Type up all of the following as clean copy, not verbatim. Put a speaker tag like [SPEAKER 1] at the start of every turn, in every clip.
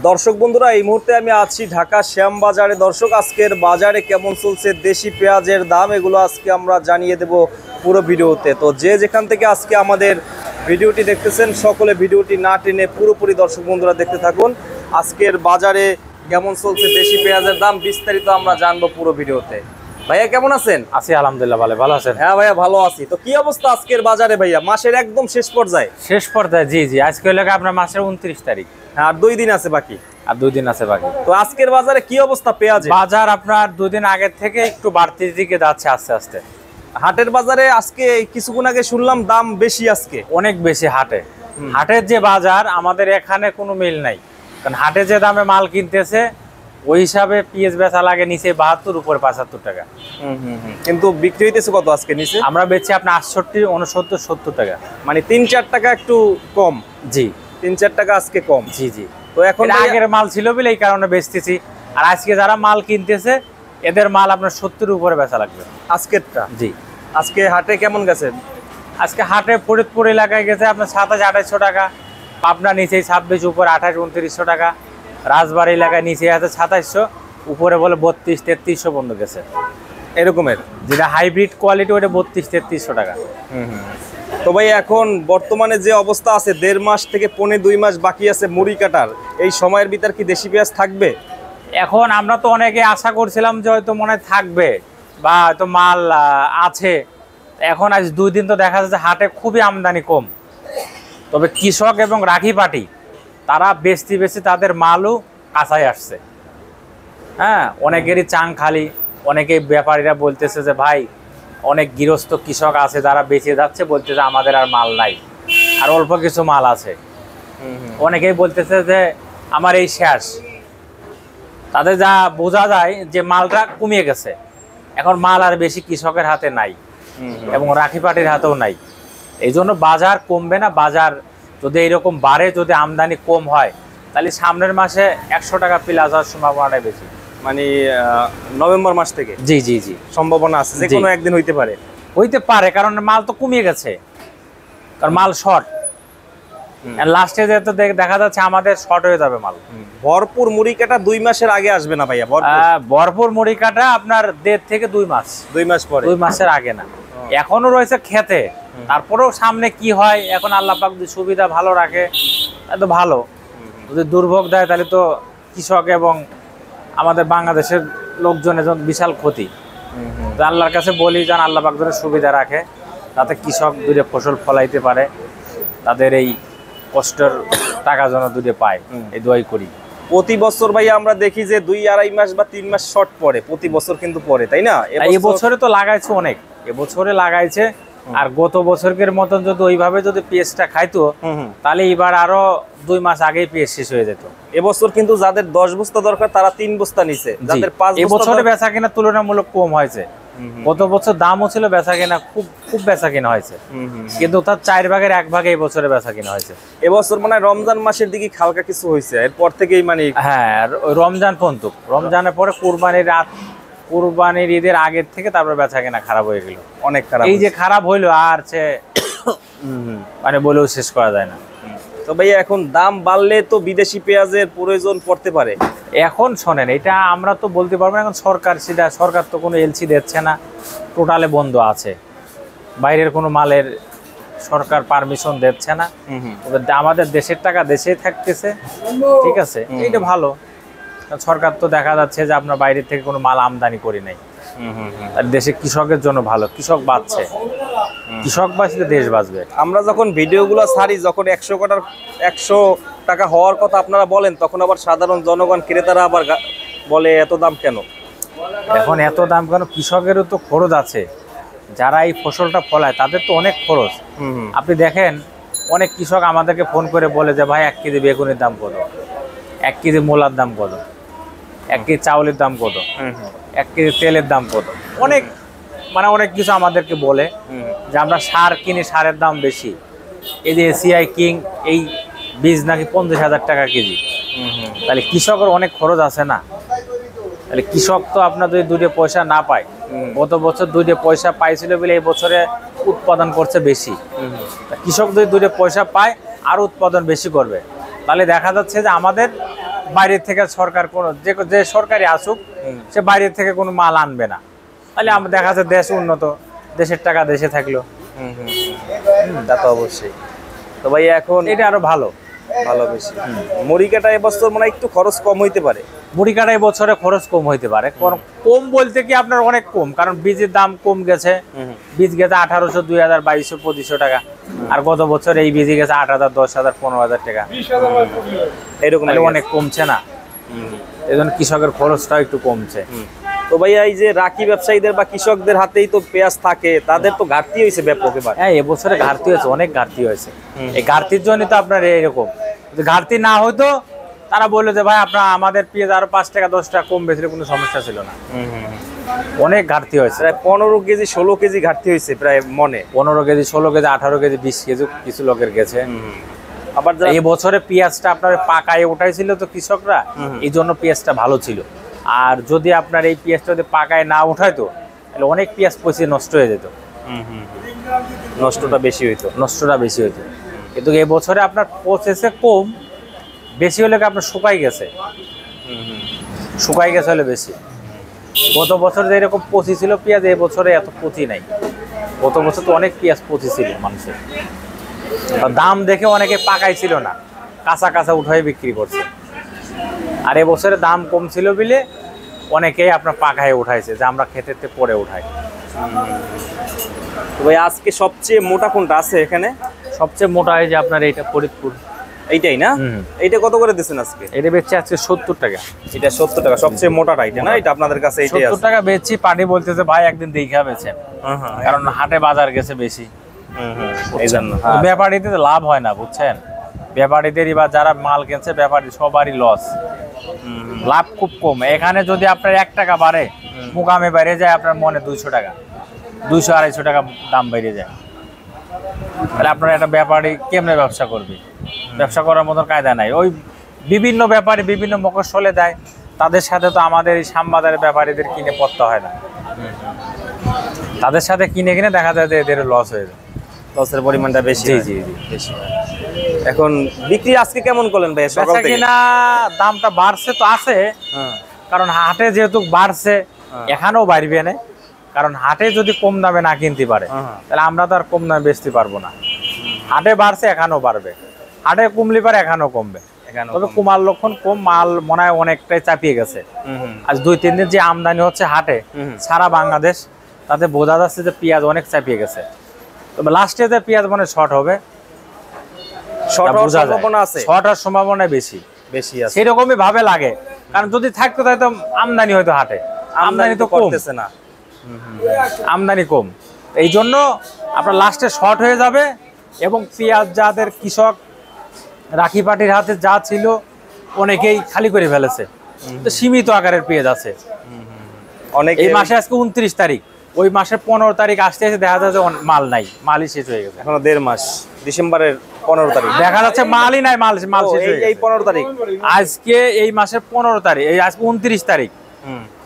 [SPEAKER 1] দর্শক বন্ধুরা, এই মুহূর্তে আমি আছি ঢাকা শ্যামবাজারে। দর্শক, আজকের বাজারে কেমন চলছে দেশি পেঁয়াজের দাম, এগুলো আজকে আমরা জানিয়ে দেব পুরো ভিডিওতে। তো যে যেখান থেকে আজকে আমাদের ভিডিওটি দেখতেছেন, সকলে ভিডিওটি না টেনে পুরোপুরি দর্শক বন্ধুরা দেখতে থাকুন। আজকের বাজারে কেমন চলছে দেশি পেঁয়াজের দাম বিস্তারিত আমরা জানবো পুরো ভিডিওতে। ভাইয়া কেমন আছেন?
[SPEAKER 2] আছি আলহামদুলিল্লাহ, ভালো আছেন?
[SPEAKER 1] হ্যাঁ ভাইয়া ভালো আছি। তো কি অবস্থা আজকের বাজারে ভাইয়া, মাসের একদম শেষ পর্যায়ে?
[SPEAKER 2] শেষ পর্যায়ে, জি জি। আজকে হলো আপনার মাসের 29 তারিখ,
[SPEAKER 1] আর 2 দিন আছে বাকি।
[SPEAKER 2] আর 2 দিন আছে বাকি।
[SPEAKER 1] তো আজকের বাজারে কি অবস্থা পেঁয়াজ?
[SPEAKER 2] বাজার আপনার 2 দিন আগে থেকে একটু বাড়তির দিকে যাচ্ছে আস্তে আস্তে।
[SPEAKER 1] হাটের বাজারে আজকে কিছুক্ষণ আগে শুনলাম দাম বেশি, আজকে
[SPEAKER 2] অনেক বেশি। হাটের যে বাজার, আমাদের এখানে কোনো মিল নাই। কারণ হাটে যে দামে মাল কিনতেছে ওই হিসাবে পেঁয়াজ বেচা লাগে নিচে 72, উপরে 75 টাকা।
[SPEAKER 1] কিন্তু বিক্রি হইতেছে কত আজকে নিচে?
[SPEAKER 2] আমরা বেচছি আপনার 68, 69, 70 টাকা।
[SPEAKER 1] মানে 3-4 টাকা একটু কম।
[SPEAKER 2] জি,
[SPEAKER 1] 3-4 টাকা আজকে কম।
[SPEAKER 2] জি জি।
[SPEAKER 1] তো এখন
[SPEAKER 2] আগের মাল ছিল বলে এই কারণে বেচতেছি। আর আজকে যারা মাল কিনতেছে এদের মাল আপনার 70 উপরে বেচা লাগবে
[SPEAKER 1] আজকেরটা।
[SPEAKER 2] জি।
[SPEAKER 1] আজকে হাটে কেমন গেছে?
[SPEAKER 2] আজকে হাটে ফরিদপুর এলাকায় গেছে আপনার 2700-2800 টাকা, পাবনা নিচে 26, উপরে 28-2900 টাকা, রাজবাড়ী এলাকায় নিচে আছে 2700, উপরে বলে 32-3300 পর্যন্ত গেছে
[SPEAKER 1] এরকমের।
[SPEAKER 2] যেটা হাইব্রিড কোয়ালিটি ওটা 32-3300 টাকা।
[SPEAKER 1] তো ভাই এখন বর্তমানে যে অবস্থা আছে, 1.5 মাস থেকে 2.5 মাস বাকি আছে মুড়ি কাটার, এই সময়ের ভিতর কি দেশি পেঁয়াজ থাকবে?
[SPEAKER 2] এখন আমরা তো অনেকে আশা করছিলাম যে হয়তো মনে থাকবে বা হয়তো মাল আছে। এখন আজ 2 দিন তো দেখা যাচ্ছে হাটে খুবই আমদানি কম। তবে কৃষক এবং রাখি পাটি তারা বেচতে তাদের মালও কাঁচাই আসছে। হ্যাঁ, অনেকেরই চাং খালি। অনেকেই ব্যাপারীরা বলতেছে যে ভাই, অনেক গৃহস্থ কৃষক আছে যারা বেঁচে যাচ্ছে, বলতেছে আমাদের আর মাল নাই, আর অল্প কিছু মাল আছে। অনেকেই বলতেছে যে আমার এই শেষ। তাদের যা বোঝা যায় যে মালটা কমিয়ে গেছে, এখন মাল আর বেশি কৃষকের হাতে নাই এবং রাখি পাটির হাতেও নাই। এই জন্য বাজার কমবে না। বাজার যদি এইরকম বাড়ে, যদি আমদানি কম হয়, তাহলে সামনের মাসে 100 টাকা প্লাস হওয়ার সম্ভাবনাটাই বেশি।
[SPEAKER 1] মানে নভেম্বর মাস থেকে?
[SPEAKER 2] জি জি জি,
[SPEAKER 1] সম্ভাবনা আছে, যে কোনো একদিন হইতে পারে।
[SPEAKER 2] কারণ মাল তো কমিয়ে গেছে, কারণ মাল শর্ট। লাস্টে যে তো দেখা যাচ্ছে আমাদের শর্ট হয়ে যাবে মাল।
[SPEAKER 1] ভরপুর মুড়ি কাটা 2 মাসের আগে আসবে না ভাইয়া?
[SPEAKER 2] ভরপুর মুড়ি কাটা আপনার 1.5 থেকে 2 মাস।
[SPEAKER 1] 2 মাস পরে?
[SPEAKER 2] 2 মাসের আগে না, এখনো রয়েছে খেতে। তারপরেও সামনে কি হয়, এখন আল্লাহ পাক যদি সুবিধা ভালো রাখে তাহলে ভালো, যদি দুর্ভোগ দেয় তাহলে তো কৃষক এবং আমাদের বাংলাদেশের লোকজনের জন্য বিশাল ক্ষতি। আল্লাহর কাছে বলি যেন আল্লাহ পাক যেন সুবিধা রাখে, তাতে কৃষক দুটো ফসল ফলাইতে পারে, তাদের এই কষ্টের টাকা যেন দুটো পায়, এই দোয়াই করি।
[SPEAKER 1] প্রতি বছর ভাই আমরা দেখি যে 2-2.5 মাস বা 3 মাস শর্ট পড়ে, প্রতি বছর কিন্তু পড়ে, তাই না?
[SPEAKER 2] এবছরে তো লাগাইছে অনেক, এবছরে লাগাইছে। আর গত বছরের মতন যদি ওইভাবে যদি পেঁয়াজটা খাইতো, তাহলে এবার আরো 2 মাস আগেই পেঁয়াজ শেষ হয়ে যেত।
[SPEAKER 1] এবছর কিন্তু যাদের 10 বস্তা দরকার তারা 3 বস্তা নিছে, যাদের 5 বস্তা।
[SPEAKER 2] এবছরে বেচা কেনা তুলনামূলক কম হয়েছে। গত বছর দামও ছিল, বেচা কেনা খুব বেচা কেনা হয়েছে, কিন্তু তার 4 ভাগের 1 ভাগে এবছরে বেচা কেনা হয়েছে।
[SPEAKER 1] এবছর মানে রমজান মাসের দিকে হালকা কিছু হয়েছে, এরপর থেকেই মানে
[SPEAKER 2] হ্যাঁ, রমজান পর্যন্ত, রমজানের পরে কুরবানির ঈদের আগের থেকে তারপরে বেচা কেনা খারাপ হয়ে গেল, অনেক খারাপ। এই যে খারাপ হইলো আর সে মানে বলেও শেষ করা যায় না।
[SPEAKER 1] তো ভাইয়া এখন দাম বাড়লে তো বিদেশি পেঁয়াজের প্রয়োজন পড়তে পারে।
[SPEAKER 2] এখন শোনেন, এটা আমরা তো বলতে পারবো না। এখন সরকার তো কোনো এলসি দিচ্ছে না, টোটালে বন্ধ আছে। বাইরের কোনো মালের সরকার পারমিশন দিচ্ছে না। আমাদের দেশের টাকা দেশেই থাকতেছে, ঠিক আছে, এইটা ভালো। সরকার তো দেখা যাচ্ছে যে আপনার বাইরে থেকে কোনো মাল আমদানি করি নাই। আর দেশে কৃষকের জন্য ভালো, কৃষক বাঁচছে, কৃষক বাঁচলে দেশ বাঁচবে।
[SPEAKER 1] আমরা যখন ভিডিওগুলো ছাড়ি, যখন 100 টাকা হওয়ার কথা আপনারা বলেন, তখন আবার সাধারণ জনগণ ক্রেতারা আবার বলে এত দাম কেন?
[SPEAKER 2] এখন এত দাম কেন? কৃষকেরও তো খরচ আছে, যারা এই ফসলটা ফলায় তাদের তো অনেক খরচ। আপনি দেখেন, অনেক কৃষক আমাদেরকে ফোন করে বলে যে ভাই 1 কেজি বেগুনের দাম কত, 1 কেজি মূলার দাম কত, 1 কেজি চাউলের দাম কত, 1 কেজি তেলের দাম কত। অনেক কিছু আমাদেরকে বলে যে আমরা সার কিনি, সারের দাম বেশি। এই যে এসিআই কিং, এই বীজ নাকি 50,000 টাকা কেজি। তাহলে কৃষকের অনেক খরচ আছে না? তাহলে কৃষক তো আপনার যদি 2 পয়সা না পায়, গত বছর 2 পয়সা পাইছিল বলে এই বছরে উৎপাদন করছে বেশি। কৃষক যদি 2 পয়সা পায় আর উৎপাদন বেশি করবে, তাহলে দেখা যাচ্ছে যে আমাদের বাইরে থেকে সরকার কোনো যে সরকারি আসুক সে বাইরে থেকে কোনো মাল আনবে না, তাহলে আমরা দেখা যাচ্ছে দেশ উন্নত, দেশের টাকা দেশে থাকলো।
[SPEAKER 1] তা তো অবশ্যই। তো ভাই এখন
[SPEAKER 2] এটা আরো ভালো
[SPEAKER 1] ভালো বেশি। মুড়ি কাটা এবছর মনে হয় একটু খরচ কম হইতে পারে।
[SPEAKER 2] মুড়ি কাটায় বছরে খরচ কম হইতে পারে, কম বলতে কি আপনার অনেক কম, কারণ বীজের দাম কম গেছে। বীজ গেছে 1800, 2000, 2200, 2500 টাকা, আর গত বছর এই বীজ গেছে 8000, 10000, 15000 টাকা,
[SPEAKER 1] এরকম
[SPEAKER 2] অনেক কমছে না। এই জন্য কৃষকের খরচটাও একটু কমছে।
[SPEAKER 1] তো ভাইয়া এই যে রাখি ব্যবসায়ীদের বা কৃষকদের হাতেই তো পেঁয়াজ থাকে, তাদের তো ঘাটতি হয়েছে ব্যাপক এবার।
[SPEAKER 2] হ্যাঁ, এবছরে ঘাটতি হয়েছে, অনেক ঘাটতি হয়েছে। এই ঘাটতির জন্য তো আপনার এরকম, যদি ঘাটতি না হতো তারা বললো যে ভাই আপনার আমাদের পেঁয়াজ আরো 5 টাকা 10 টাকা কম বেচলে কোনো সমস্যা ছিল না। অনেক ঘাটতি হয়েছে,
[SPEAKER 1] প্রায় 15 কেজি 16 কেজি ঘাটতি হয়েছে প্রায় মনে।
[SPEAKER 2] 15 কেজি 16 কেজি 18 কেজি 20 কেজি কিছু লোকের গেছে।
[SPEAKER 1] আবার
[SPEAKER 2] এই বছরে পেঁয়াজটা আপনার পাকায় উঠাইছিল তো কৃষকরা, এই জন্য পেঁয়াজটা ভালো ছিল। আর যদি আপনার এই পেঁয়াজটা যদি পাকায় না উঠাইতো তাহলে অনেক পেঁয়াজ পচে নষ্ট হয়ে যেত,
[SPEAKER 1] নষ্টটা বেশি হইতো।
[SPEAKER 2] কিন্তু এই বছরে আপনার পচেছে কম, বেশি হলে কি আপনার শুকাই গেছে হলে বেশি। গত বছর যে এরকম পচি ছিল পেঁয়াজ, এই বছরে এত পচি নাই। গত বছর তো অনেক পেঁয়াজ পচি ছিল মানুষের, দাম দেখে অনেকে পাকাই ছিল না, কাঁচা কাঁচা উঠাই বিক্রি করছে। আর এবছরে দাম কম ছিল বলে অনেকেই আপনার পাকায় উঠাইছে, যে আমরা খেতে পরে উঠাই।
[SPEAKER 1] তো ভাই আজকে সবচেয়ে মোটা কোনটা আছে এখানে?
[SPEAKER 2] সবচেয়ে মোটা এই যে আপনার এইটা ফরিদপুর,
[SPEAKER 1] এইটাই না? এইটা কত করে দিচ্ছেন আজকে?
[SPEAKER 2] এটা বেচছে আজকে 70 টাকা।
[SPEAKER 1] এটা 70 টাকা সবচেয়ে মোটাটা এটা না? এটা আপনাদের কাছে এইটাই আছে
[SPEAKER 2] 70 টাকা বেচছি। পাটি বলতেছে ভাই একদিন দেখা বেচেন, কারণ হাটে বাজার গেছে বেশি,
[SPEAKER 1] এই জন্য।
[SPEAKER 2] ব্যাপারীতে লাভ হয় না, বুঝছেন? ব্যাপারীদেরই বা যারা মাল কিনছে ব্যাপারী সবারই লস, লাভ খুব কম। এখানে যদি আপনার 1 টাকা বাড়ে, মুকামে বেড়ে যায় আপনার মনে 200 টাকা, 200-250 টাকা দাম বেড়ে যায়। তাহলে আপনার একটা ব্যাপারী কেমনে ব্যবসা করবে? ব্যবসা করার মতন কায়দা নাই। ওই বিভিন্ন ব্যাপারী বিভিন্ন মকসলে দেয়, তাদের সাথে তো আমাদের এই শ্যামবাজারের ব্যাপারীদের কিনে পড়তে হয় না, তাদের সাথে কিনে দেখা যায় যে এদের লস হয়ে যায়,
[SPEAKER 1] লসের পরিমাণটা বেশি।
[SPEAKER 2] জি
[SPEAKER 1] বেশি। এখন বিক্রি আজকে কেমন করলেন ভাই? সকাল থেকে
[SPEAKER 2] কিনা দামটা বাড়ছে তো আছে, কারণ হাটে যেহেতু বাড়ছে এখানেও বাড়বে না, কারণ হাটে যদি কম দামে না কিনতে পারে তাহলে আমরা তো আর কম দামে বেচতে পারবো না। হাটে বাড়ছে এখানেও বাড়বে, হাটে কমলে পারে এখানেও কমবে। তবে কুমার লক্ষণ কম, মাল মনে হয় অনেকটাই চাপিয়ে গেছে। আজ 2-3 দিন যে আমদানি হচ্ছে হাটে সারা বাংলাদেশ, তাতে বোঝা যাচ্ছে যে পেঁয়াজ অনেক চাপিয়ে গেছে। তবে লাস্টে যে পেঁয়াজ মানে শর্ট হবে, শর্ট হওয়ার সম্ভাবনা বেশি আছে, সেরকমই ভাবে লাগে। কারণ যদি থাকতো তাহলে তো আমদানি হয়তো হাটে, আমদানি তো করতেছে না, আমদানি কম। এই জন্য আপনার লাস্টে শর্ট হয়ে যাবে। এবং পেঁয়াজ যাদের কৃষক রাখি পাটির হাতে যা ছিল অনেকেই খালি করে ফেলেছে, তো সীমিত আকারের পেঁয়াজ আছে অনেক। এই মাসে আজকে 29 তারিখ, ওই মাসের 15 তারিখ আসতে এসে দেখা যাচ্ছে মাল নাই, মালই শেষ হয়ে গেছে।
[SPEAKER 1] এখনো 1.5 মাস, ডিসেম্বরের 15 তারিখ
[SPEAKER 2] দেখা যাচ্ছে মালই নাই, মাল শেষ হয়ে গেছে।
[SPEAKER 1] এই 15 তারিখ
[SPEAKER 2] আজকে, এই মাসের 15 তারিখ, এই আজকে 29 তারিখ,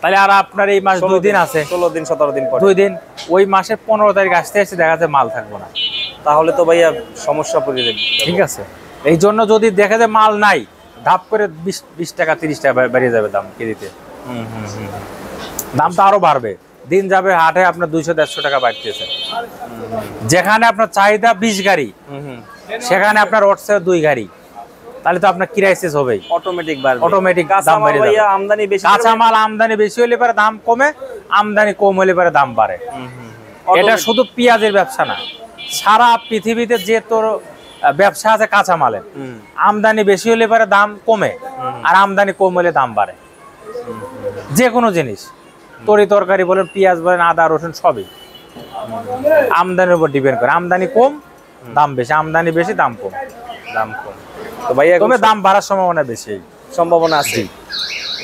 [SPEAKER 2] তাহলে আর আপনার এই মাস 2 দিন আছে,
[SPEAKER 1] 16 দিন 17 দিন পরে
[SPEAKER 2] 2 দিন। ওই মাসের 15 তারিখ আসতে এসে দেখা যাচ্ছে মাল থাকবো না,
[SPEAKER 1] তাহলে তো ভাইয়া সমস্যা পড়ে যাবে।
[SPEAKER 2] ঠিক আছে, এই জন্য যদি দেখা যায় মাল নাই, ধাপ করে 20 টাকা 30 টাকা বেরিয়ে যাবে দাম কেজিতে। দামটা আরো বাড়বে, দিন যাবে হাটে আপনার 200-150 টাকা বাড়তেছে। যেখানে আপনার চাহিদা 20 গাড়ি, সেখানে আপনার উঠছে 2 গাড়ি, তাহলে তো আপনার ক্রাইসিস হবেই, অটোমেটিক দাম বেড়ে যাবে।
[SPEAKER 1] আমদানি বেশি,
[SPEAKER 2] কাঁচামাল আমদানি বেশি হলে পরে দাম কমে, আমদানি কম হলে পরে দাম বাড়ে। এটা শুধু পেঁয়াজের ব্যবসা না, সারা পৃথিবীতে যে তোর ব্যবসা আছে কাঁচামালের, আমদানি বেশি হলে পরে দাম কমে, আর আমদানি কম হলে দাম বাড়ে। যে কোনো জিনিস, তরি তরকারি বলেন, পেঁয়াজ বলেন, আদা রসুন, সবই আমদানির উপর ডিপেন্ড করে। আমদানি কম দাম বেশি, আমদানি বেশি দাম কম।
[SPEAKER 1] তো ভাইয়া
[SPEAKER 2] তবে দাম বাড়ার সম্ভাবনা আছে।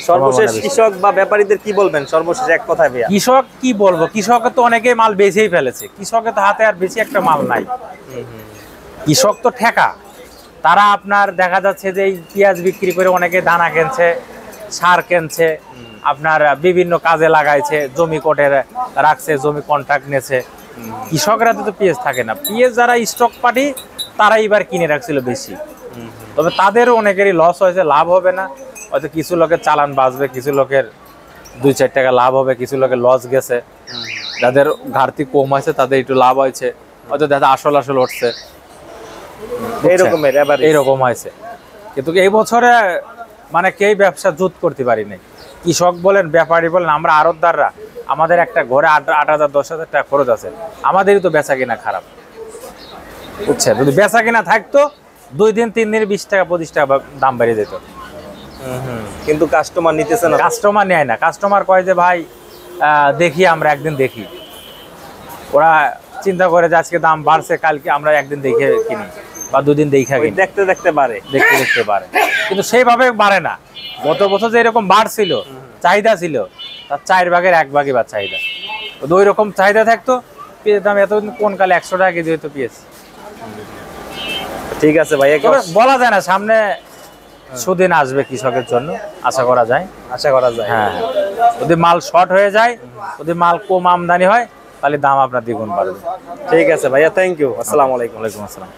[SPEAKER 1] সর্বশেষ কৃষক বা ব্যাপারীদের কি বলবেন? সর্বশেষ এক কথায় ভাইয়া,
[SPEAKER 2] কৃষক কি বলবো, কৃষকের তো অনেকে মাল বেচেই ফেলেছে, কৃষকের তো হাতে আর বেশি একটা মাল নাই। কৃষক তো ঠেকা, তারা আপনার দেখা যাচ্ছে যে এই পেঁয়াজ বিক্রি করে অনেকে দানা কিনছে, সার কিনছে, আপনার বিভিন্ন কাজে লাগাইছে, জমি কোটে রাখছে, জমি কন্ট্রাক্ট নিয়েছে। কৃষকরা তো পেঁয়াজ থাকে না, পেঁয়াজ যারা স্টক পার্টি তারা এবার কিনে রাখছিল বেশি। তবে তাদেরও অনেকেরই লস হয়েছে, লাভ হবে না। হয়তো কিছু লোকের চালান বাঁচবে, কিছু লোকের 2-4 টাকা লাভ হবে, কিছু লোকের লস গেছে। যাদের ঘাটতি কম আছে তাদের একটু লাভ হয়েছে, হয়তো দেখা আসল উঠছে, এইরকম হয়েছে। কিন্তু এই বছরে মানে কেই ব্যবসা জুত করতে পারি নাই। কৃষক বলেন, ব্যাপারী বলেন, আমরা আড়তদাররা, আমাদের একটা ঘরে 8,000-10,000 টাকা খরচ আছে, আমাদেরই তো বেচা কিনা খারাপ, বুঝছে? যদি বেচা কিনা থাকতো 2 দিন 3 দিন 20 টাকা 25 টাকা দাম বেড়ে যেত।
[SPEAKER 1] কিন্তু কাস্টমার নিতেছে না,
[SPEAKER 2] কাস্টমার নেয় না। কাস্টমার কয় যে ভাই দেখি, আমরা একদিন দেখি। ওরা চিন্তা করে যে আজকে দাম বাড়ছে, কালকে আমরা একদিন দেখে কিনি বা 2 দিন দেখে কিনি,
[SPEAKER 1] দেখতে দেখতে বাড়ে,
[SPEAKER 2] দেখতে পারে। কিন্তু সেইভাবে বাড়ে না। গত বছর যে এরকম বাড়ছিল, চাহিদা ছিল তার 4 ভাগের 1 ভাগই বা চাহিদা। তো ওই রকম চাহিদা থাকতো, পেঁয়াজের দাম এত কোন কালে 100 টাকা কেজি হতো পেঁয়াজ।
[SPEAKER 1] ঠিক আছে ভাই,
[SPEAKER 2] বলা যায় না, সামনে সুদিন আসবে কৃষকের জন্য, আশা করা যায়। হ্যাঁ, যদি মাল শর্ট হয়ে যায়, যদি মাল কম আমদানি হয়, তাহলে দাম আপনার দ্বিগুণ বাড়বে।
[SPEAKER 1] ঠিক আছে ভাইয়া, থ্যাংক ইউ, আসসালামু আলাইকুম।
[SPEAKER 2] ওয়ালাইকুম আসসালাম।